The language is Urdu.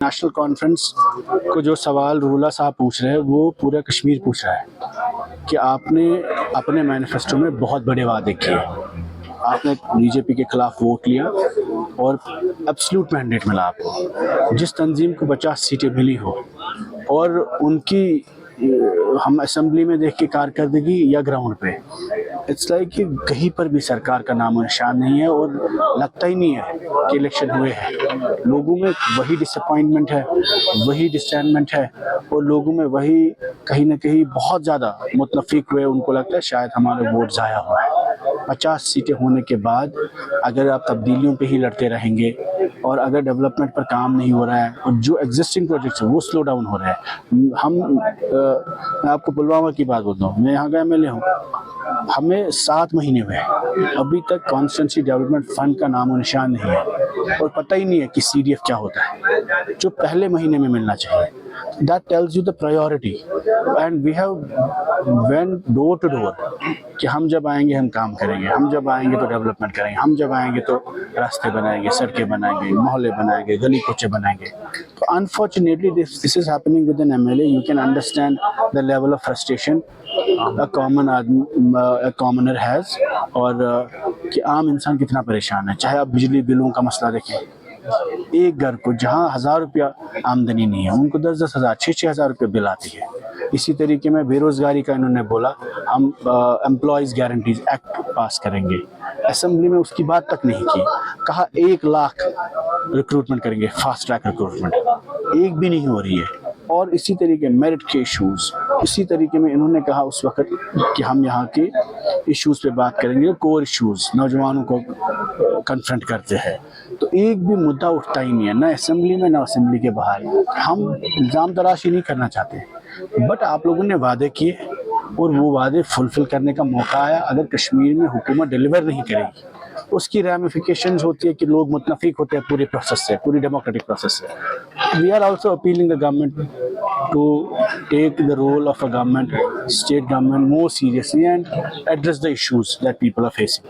نیشنل کانفرنس کو جو سوال رولا صاحب پوچھ رہے ہیں وہ پورا کشمیر پوچھ رہا ہے کہ آپ نے اپنے مینیفیسٹو میں بہت بڑے وعدے کیے، آپ نے بی جے پی کے خلاف ووٹ لیا اور ایبسلیوٹ مینڈیٹ ملا آپ کو، جس تنظیم کو 50 سیٹیں ملی ہو اور ان کی ہم اسمبلی میں دیکھ کے کارکردگی یا گراؤنڈ پہ اٹس لائک کہ کہیں پر بھی سرکار کا نام و نشان نہیں ہے اور لگتا ہی نہیں ہے کہ الیکشن ہوئے ہیں۔ لوگوں میں وہی ڈس اپوائنٹمنٹ ہے، وہی ڈسٹینمنٹ ہے اور لوگوں میں وہی کہیں نہ کہیں بہت زیادہ متفق ہوئے، ان کو لگتا ہے شاید ہمارا ووٹ ضائع ہوا ہے۔ 50 سیٹیں ہونے کے بعد اگر آپ تبدیلیوں پہ ہی لڑتے رہیں گے اور اگر ڈیولپمنٹ پر کام نہیں ہو رہا ہے اور جو ایگزسٹنگ پروجیکٹس ہیں وہ سلو ڈاؤن ہو رہے ہیں، میں آپ کو پلوامہ کی بات بولتا ہوں، میں یہاں کا ایم ایل اے ہوں، ہمیں 7 مہینے ہوئے ابھی تک کانسٹیٹنسی ڈیولپمنٹ فنڈ کا نام و نشان نہیں ہے اور پتہ ہی نہیں ہے کہ سی ڈی ایف کیا ہوتا ہے جو پہلے مہینے میں ملنا چاہیے۔ That tells you the priority and we have went door to door کہ ہم جب آئیں گے ہم کام کریں گے، ہم جب آئیں گے تو ڈیولپمنٹ کریں گے، ہم جب آئیں گے تو راستے بنائیں گے، سڑکیں بنائیں گے، محلے بنائیں گے، گلی کوچے بنائیں گے۔ تو unfortunately this is happening with an MLA. You can understand the level of frustration a commoner has اور کہ عام انسان کتنا پریشان ہے۔ چاہے آپ بجلی بلوں کا مسئلہ دیکھیں، ایک گھر کو جہاں 1000 روپیہ آمدنی نہیں ہے ان کو 10-10 ہزار 6-6 ہزار روپے بل آتی ہے۔ اسی طریقے میں بے روزگاری کا انہوں نے بولا ہم امپلائیز گارنٹیز ایکٹ پاس کریں گے، اسمبلی میں اس کی بات تک نہیں کی، کہا 1 لاکھ ریکروٹمنٹ کریں گے، فاسٹ ٹریک ریکروٹمنٹ، ایک بھی نہیں ہو رہی ہے۔ اور اسی طریقے میرٹ کے ایشوز، اسی طریقے میں انہوں نے کہا اس وقت کہ ہم یہاں کے ایشوز پہ بات کریں گے، کور ایشوز نوجوانوں کو کنفرنٹ کرتے ہیں، تو ایک بھی مدعا اٹھتا ہی نہیں ہے، نہ اسمبلی میں نہ اسمبلی کے باہر۔ ہم الزام تراشی نہیں کرنا چاہتے بٹ آپ لوگوں نے وعدے کیے اور وہ وعدے فلفل کرنے کا موقع آیا۔ اگر کشمیر میں حکومت ڈیلیور نہیں کرے گی اس کی ریمیفیکیشنز ہوتی ہے کہ لوگ متفق ہوتے ہیں پورے پروسیس سے، پوری ڈیموکریٹک پروسیس سے۔ We are also appealing the government to take the role of a government, state government more seriously and address the issues that people are facing.